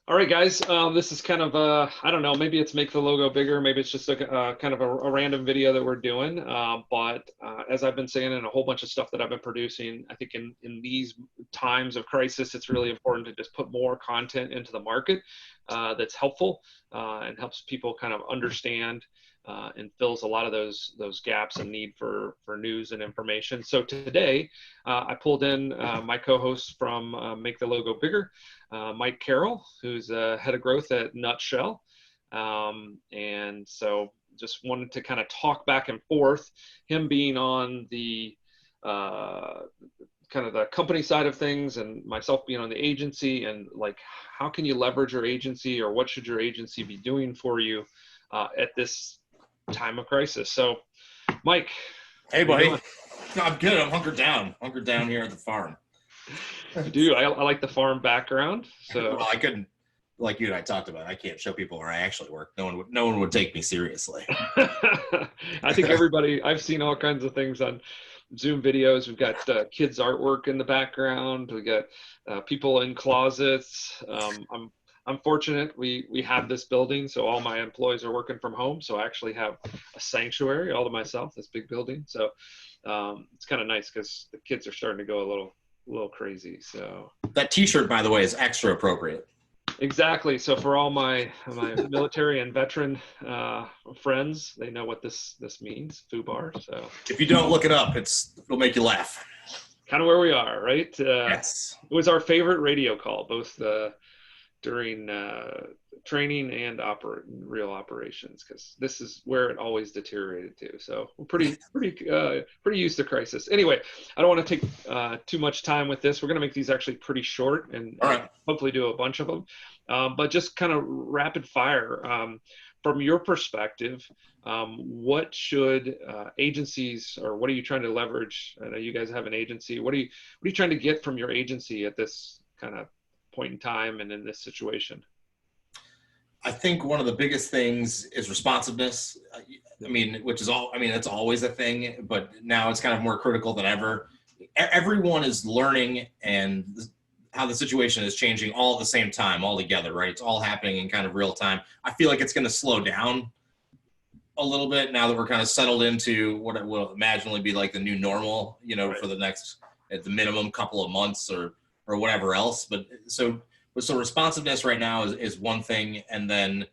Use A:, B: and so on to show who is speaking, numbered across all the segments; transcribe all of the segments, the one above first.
A: All right, guys. This is kind of I don't know, maybe it's make the logo bigger, maybe it's just a kind of a random video that we're doing. But as I've been saying in a whole bunch of stuff that I've been producing, I think in these times of crisis, it's really important to just put more content into the market that's helpful and helps people kind of understand and fills a lot of those gaps and need for news and information. So today, I pulled in my co-host from Make the Logo Bigger, Mike Carroll, who's head of growth at Nutshell. And so just wanted to kind of talk back and forth, him being on the kind of the company side of things and myself being on the agency, and like, how can you leverage your agency, or what should your agency be doing for you at this time of crisis? So Mike.
B: Hey buddy. I'm good. I'm hunkered down here at the farm.
A: I like the farm background. So
B: well, I couldn't, like you and I talked about, I can't show people where I actually work. No one would take me seriously.
A: I think I've seen all kinds of things on Zoom videos. We've got kids artwork in the background. We got people in closets. I'm fortunate we have this building, so all my employees are working from home. So I actually have a sanctuary all to myself, this big building. So it's kind of nice because the kids are starting to go a little crazy. So
B: that t-shirt, by the way, is extra appropriate.
A: Exactly. So for all my military and veteran friends, they know what this means, FUBAR. So
B: if you don't look it up, it'll make you laugh.
A: Kind of where we are, right?
B: Yes.
A: It was our favorite radio call, both during training and real operations, because this is where it always deteriorated to. So we're pretty used to crisis. Anyway, I don't want to take too much time with this. We're going to make these actually pretty short, and hopefully do a bunch of them. But just kind of rapid fire. From your perspective, what should agencies, or what are you trying to leverage? I know you guys have an agency. What are you trying to get from your agency at this kind of point in time and in this situation?
B: I think one of the biggest things is responsiveness. It's always a thing, but now it's kind of more critical than ever. Everyone is learning, and how the situation is changing all at the same time, all together, right? It's all happening in kind of real time. I feel like it's going to slow down a little bit now that we're kind of settled into what it will imaginably be like the new normal, right, for the next, at the minimum, couple of months or whatever else. But so responsiveness right now is one thing. And then,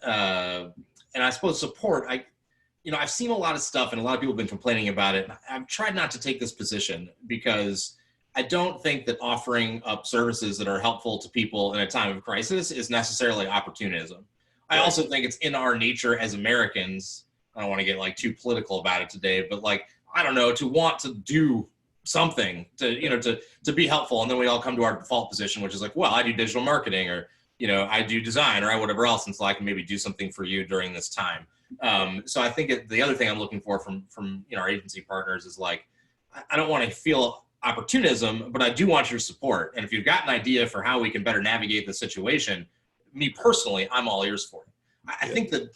B: and I suppose support, I've seen a lot of stuff and a lot of people have been complaining about it. I've tried not to take this position because I don't think that offering up services that are helpful to people in a time of crisis is necessarily opportunism. I also think it's in our nature as Americans, I don't want to get like too political about it today, but to want to do something to be helpful. And then we all come to our default position, which is like, well, I do digital marketing, or, I do design, or whatever else. And so I can maybe do something for you during this time. So I think the other thing I'm looking for from our agency partners is like, I don't want to feel opportunism, but I do want your support. And if you've got an idea for how we can better navigate the situation, me personally, I'm all ears for it. I think that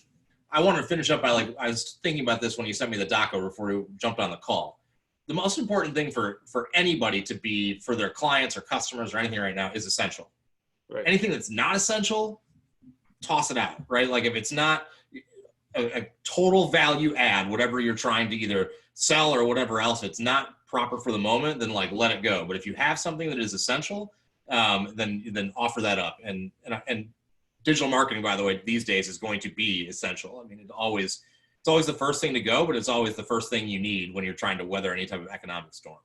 B: I wanted to finish up by I was thinking about this when you sent me the doc over before we jumped on the call. The most important thing for anybody to be, for their clients or customers or anything right now, is essential. Right. Anything that's not essential, toss it out, right? Like if it's not a total value add, whatever you're trying to either sell or whatever else, it's not proper for the moment, then let it go. But if you have something that is essential, then offer that up. And digital marketing, by the way, these days is going to be essential. I mean, it's always the first thing to go, but it's always the first thing you need when you're trying to weather any type of economic storm.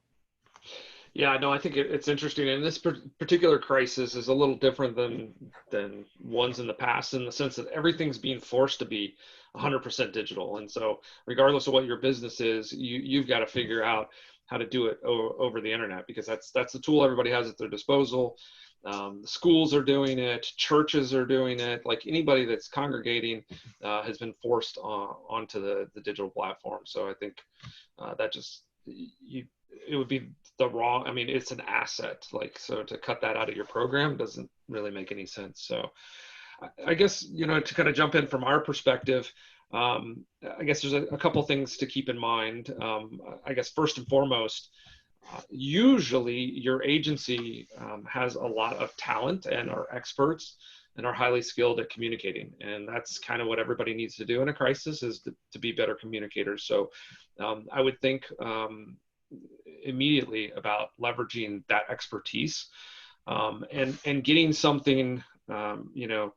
A: Yeah, no, I think it's interesting. And this particular crisis is a little different than ones in the past, in the sense that everything's being forced to be 100% digital. And so regardless of what your business is, you've got to figure out how to do it over the internet, because that's the tool everybody has at their disposal. The schools are doing it, churches are doing it. Like anybody that's congregating has been forced onto the digital platform. So I think that just it would be the wrong. I mean, it's an asset. So to cut that out of your program doesn't really make any sense. So I guess to kind of jump in from our perspective, I guess there's a couple things to keep in mind. I guess first and foremost, Usually your agency has a lot of talent and are experts and are highly skilled at communicating. And that's kind of what everybody needs to do in a crisis, is to be better communicators. So I would think immediately about leveraging that expertise, and getting something,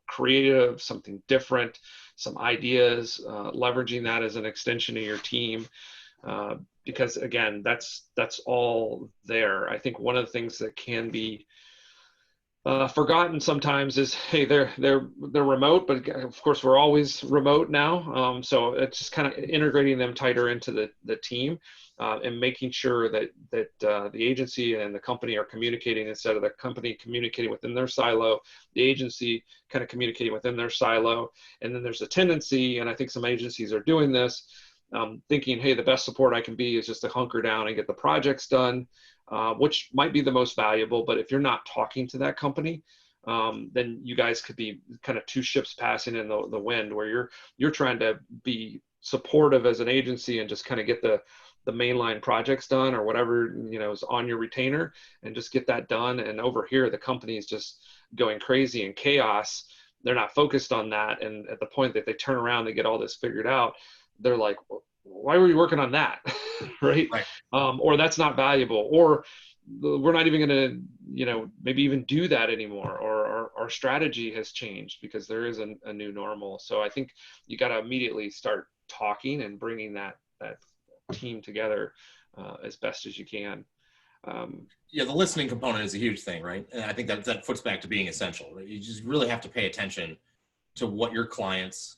A: creative, something different, some ideas, leveraging that as an extension of your team. Because again, that's all there. I think one of the things that can be forgotten sometimes is, hey, they're remote, but of course we're always remote now. So it's just kind of integrating them tighter into the team, and making sure that the agency and the company are communicating, instead of the company communicating within their silo, the agency kind of communicating within their silo. And then there's a tendency, and I think some agencies are doing this, thinking, hey, the best support I can be is just to hunker down and get the projects done, which might be the most valuable. But if you're not talking to that company, then you guys could be kind of two ships passing in the wind, where you're trying to be supportive as an agency and just kind of get the mainline projects done, or whatever is on your retainer, and just get that done. And over here, the company is just going crazy in chaos. They're not focused on that, and at the point that they turn around, they get all this figured out, they're like, why were you working on that? Right?
B: Right.
A: Or that's not valuable, or we're not even going to, maybe even do that anymore, or our strategy has changed because there is a new normal. So I think you got to immediately start talking and bringing that team together as best as you can.
B: Yeah, the listening component is a huge thing, right? And I think that foots back to being essential. Right? You just really have to pay attention to what your clients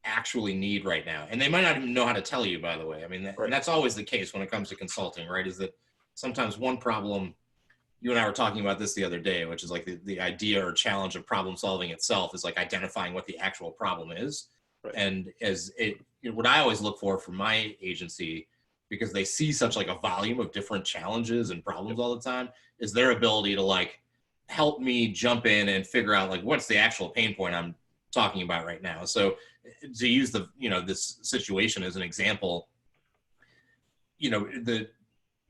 B: actually need right now. And they might not even know how to tell you, by the way. I mean,
A: Right.
B: and that's always the case when it comes to consulting, right? Is that sometimes one problem, you and I were talking about this the other day, which is like the idea or challenge of problem solving itself is like identifying what the actual problem is.
A: Right.
B: And what I always look for from my agency, because they see such like a volume of different challenges and problems all the time, is their ability to like help me jump in and figure out like what's the actual pain point I'm talking about right now. So to use this situation as an example,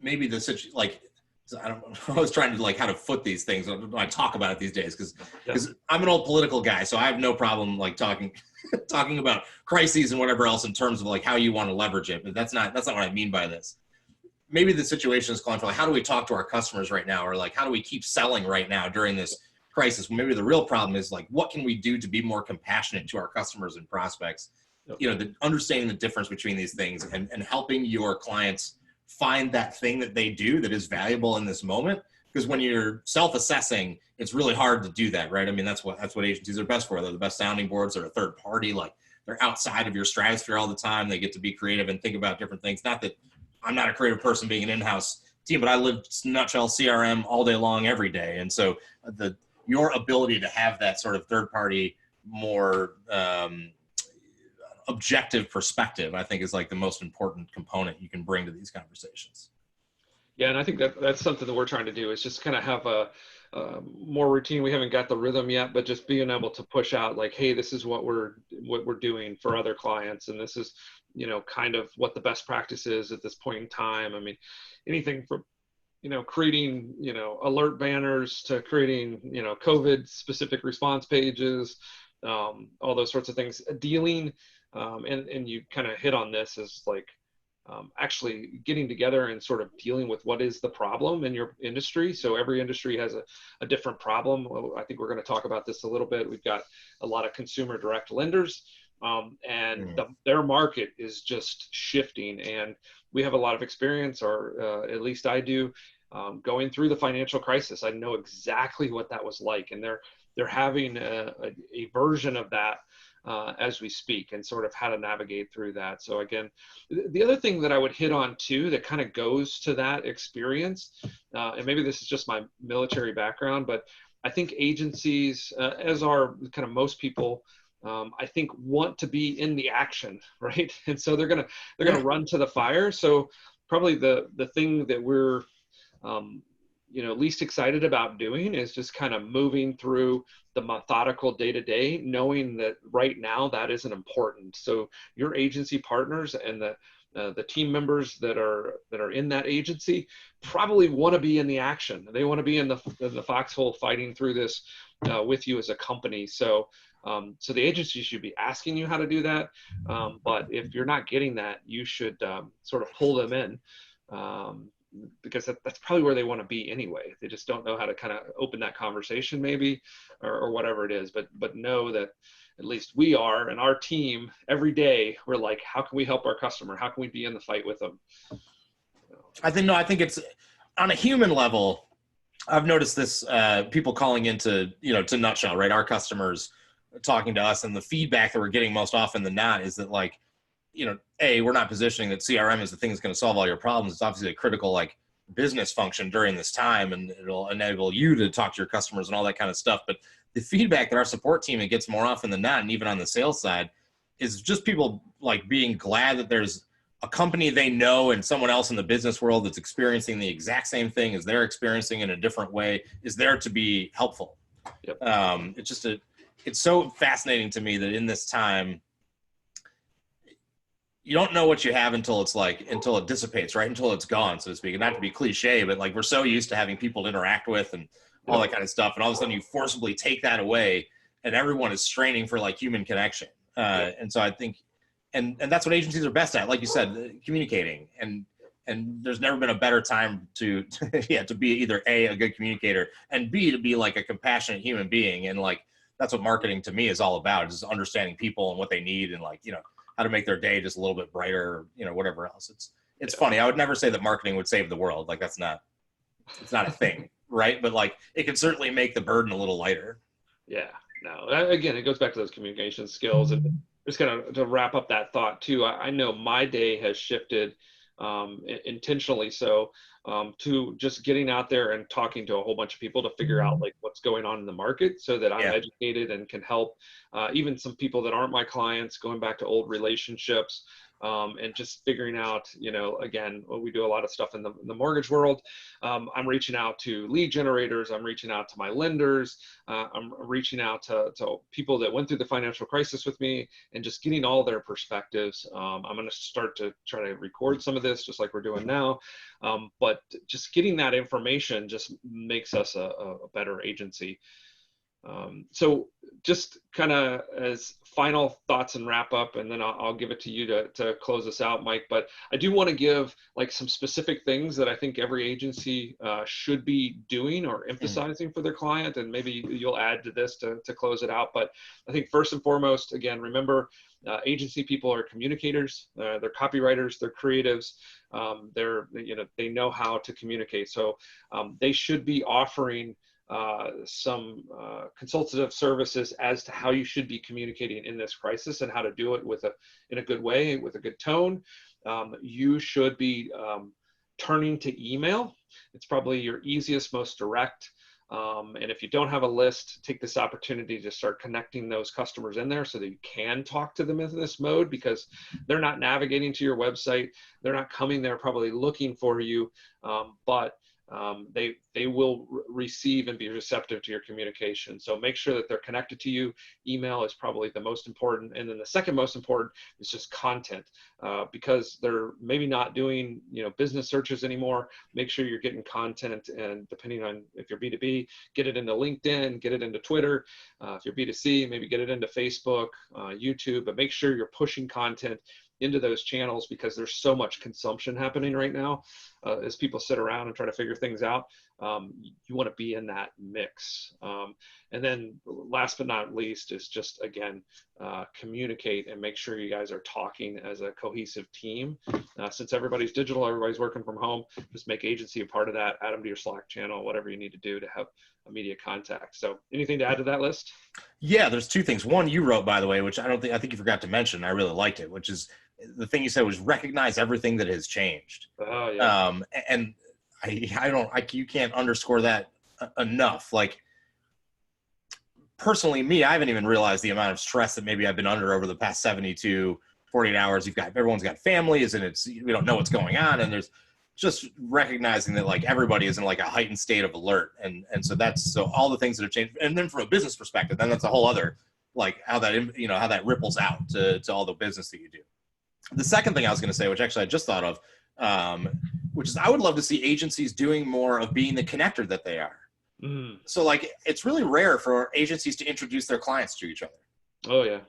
B: maybe the situation, like, I don't know, I was trying to like how to foot these things when I talk about it these days, because I'm an old political guy, so I have no problem like talking about crises and whatever else in terms of like how you want to leverage it. But that's not what I mean by this. Maybe the situation is calling for like, how do we talk to our customers right now, or like how do we keep selling right now during this crisis? Maybe the real problem is like, what can we do to be more compassionate to our customers and prospects? Understanding the difference between these things, and helping your clients find that thing that they do that is valuable in this moment. Because when you're self-assessing, it's really hard to do that, right? I mean, that's what agencies are best for. They're the best sounding boards. They're a third party. Like, they're outside of your stratosphere all the time. They get to be creative and think about different things. Not that I'm not a creative person being an in-house team, but I live nutshell CRM all day long, every day. And so your ability to have that sort of third party, more objective perspective, I think is like the most important component you can bring to these conversations.
A: Yeah, and I think that's something that we're trying to do, is just kind of have a more routine. We haven't got the rhythm yet, but just being able to push out like, hey, this is what we're doing for other clients, and this is kind of what the best practice is at this point in time. I mean, anything from creating alert banners to creating COVID specific response pages, all those sorts of things. Dealing and you kind of hit on this, is like actually getting together and sort of dealing with what is the problem in your industry. So every industry has a different problem. Well, I think we're going to talk about this a little bit. We've got a lot of consumer direct lenders, and their market is just shifting. And we have a lot of experience, or at least I do, going through the financial crisis. I know exactly what that was like, and they're having a version of that as we speak, and sort of how to navigate through that. So again, the other thing that I would hit on too, that kind of goes to that experience, and maybe this is just my military background, but I think agencies, as are kind of most people, I think want to be in the action, right? And so they're gonna run to the fire. So probably the thing that we're least excited about doing is just kind of moving through the methodical day-to-day, knowing that right now that isn't important. So your agency partners and the the team members that are in that agency probably want to be in the action. They want to be in the foxhole fighting through this with you as a company. So so the agency should be asking you how to do that. But if you're not getting that, you should sort of pull them in. Because that's probably where they want to be anyway. They just don't know how to kind of open that conversation maybe, or whatever it is. But know that at least we are, and our team every day, we're like, how can we help our customer? How can we be in the fight with them?
B: I think it's on a human level. I've noticed this, people calling into, to Nutshell, right? Our customers talking to us, and the feedback that we're getting most often than not is that, like, we're not positioning that CRM is the thing that's going to solve all your problems. It's obviously a critical, like, business function during this time, and it'll enable you to talk to your customers and all that kind of stuff. But the feedback that our support team gets more often than not, and even on the sales side, is just people like being glad that there's a company they know and someone else in the business world that's experiencing the exact same thing as they're experiencing in a different way is there to be helpful.
A: Yep.
B: It's so fascinating to me that in this time, you don't know what you have until it dissipates, right? Until it's gone, so to speak. And not to be cliche, but like, we're so used to having people to interact with and all that kind of stuff. And all of a sudden you forcibly take that away, and everyone is straining for like human connection. And so I think, and that's what agencies are best at, like you said, communicating. And there's never been a better time to be either a good communicator, and B, to be like a compassionate human being. And like, that's what marketing to me is all about, is understanding people and what they need, and like, how to make their day just a little bit brighter, whatever else. It's funny. I would never say that marketing would save the world. Like, it's not a thing, right? But like, it can certainly make the burden a little lighter.
A: Yeah, no, again, it goes back to those communication skills. And just kind of to wrap up that thought too, I know my day has shifted intentionally so to just getting out there and talking to a whole bunch of people to figure out like what's going on in the market, so that I'm educated and can help even some people that aren't my clients, going back to old relationships, and just figuring out, again, we do a lot of stuff in the mortgage world. I'm reaching out to lead generators. I'm reaching out to my lenders. I'm reaching out to people that went through the financial crisis with me, and just getting all their perspectives. I'm going to start to try to record some of this, just like we're doing now. But just getting that information just makes us a better agency. So just kind of as final thoughts and wrap up, and then I'll give it to you to close us out, Mike. But I do want to give like some specific things that I think every agency should be doing or emphasizing for their client, and maybe you'll add to this to close it out. But I think first and foremost, again, remember, agency people are communicators. They're copywriters. They're creatives. They know how to communicate. So they should be offering some consultative services as to how you should be communicating in this crisis, and how to do it in a good way, with a good tone. You should be turning to email. It's probably your easiest, most direct. And if you don't have a list, take this opportunity to start connecting those customers in there, so that you can talk to them in this mode, because they're not navigating to your website. They're not coming there probably looking for you, but they will receive and be receptive to your communication. So make sure that they're connected to you. Email is probably the most important. And then the second most important is just content, because they're maybe not doing, business searches anymore. Make sure you're getting content, and depending on if you're B2B, get it into LinkedIn, get it into Twitter. If you're B2C, maybe get it into Facebook, YouTube, but make sure you're pushing content into those channels, because there's so much consumption happening right now as people sit around and try to figure things out. You want to be in that mix. And then last but not least is just, again, communicate and make sure you guys are talking as a cohesive team. Since everybody's digital, everybody's working from home, just make agency a part of that. Add them to your Slack channel, whatever you need to do to have immediate contact. So anything to add to that list?
B: Yeah, there's two things. One you wrote, by the way, which I think you forgot to mention. I really liked it, which is the thing you said was recognize everything that has changed.
A: Oh, yeah.
B: And you can't underscore that enough. Like, personally, I haven't even realized the amount of stress that maybe I've been under over the past 72, 48 hours. Everyone's got families, and we don't know what's going on. And there's just recognizing that like everybody is in like a heightened state of alert. And so all the things that have changed. And then from a business perspective, then that's a whole other, like how that, how that ripples out to all the business that you do. The second thing I was going to say, which actually I just thought of, um, which is I would love to see agencies doing more of being the connector that they are.
A: Mm.
B: So like, it's really rare for agencies to introduce their clients to each other.
A: Oh yeah.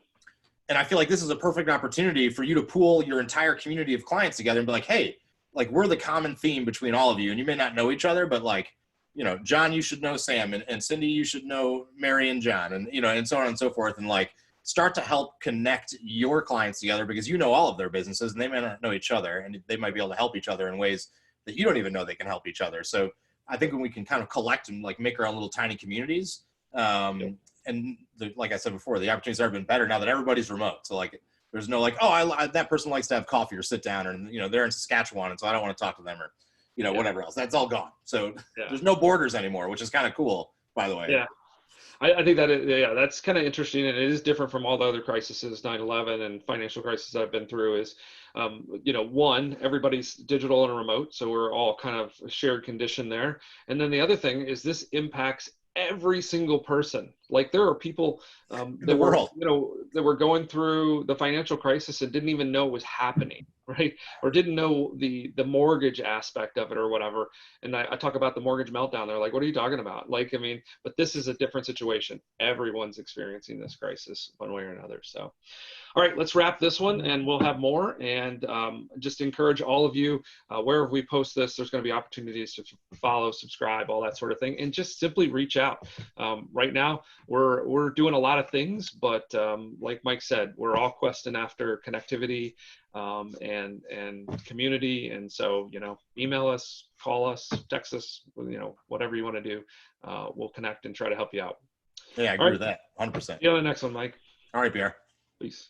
B: And I feel like this is a perfect opportunity for you to pool your entire community of clients together and be like, hey, like we're the common theme between all of you, and you may not know each other, but like, you know, John, you should know Sam, and Cindy, you should know Mary and John, and, you know, and so on and so forth. And like, start to help connect your clients together, because you know all of their businesses and they may not know each other, and they might be able to help each other in ways that you don't even know they can help each other. So I think when we can kind of collect and like make our own little tiny communities, and like I said before, the opportunities have been better now that everybody's remote. So like, there's no like, oh, that person likes to have coffee or sit down, and you know they're in Saskatchewan, and so I don't want to talk to them, or you know whatever else. That's all gone. So there's no borders anymore, which is kind of cool, by the way.
A: Yeah. I think that yeah, that's kind of interesting, and it is different from all the other crises, 9/11 and financial crises I've been through. Is you know, one, everybody's digital and remote, so we're all kind of shared condition there. And then the other thing is this impacts every single person. Like there are people
B: In the
A: that were,
B: world.
A: you know, that were going through the financial crisis and didn't even know it was happening, right? Or didn't know the mortgage aspect of it or whatever. And I talk about the mortgage meltdown. They're like, what are you talking about? Like, I mean, but this is a different situation. Everyone's experiencing this crisis one way or another. So all right, let's wrap this one, and we'll have more. And just encourage all of you, wherever we post this, there's going to be opportunities to follow, subscribe, all that sort of thing, and just simply reach out. Right now, we're doing a lot of things, but like Mike said, we're all questing after connectivity and community. And so, you know, email us, call us, text us, you know, whatever you want to do. We'll connect and try to help you out.
B: Yeah, I
A: All
B: agree
A: right,
B: with that 100%.
A: see you on the next one, Mike.
B: All right, Pierre.
A: Peace.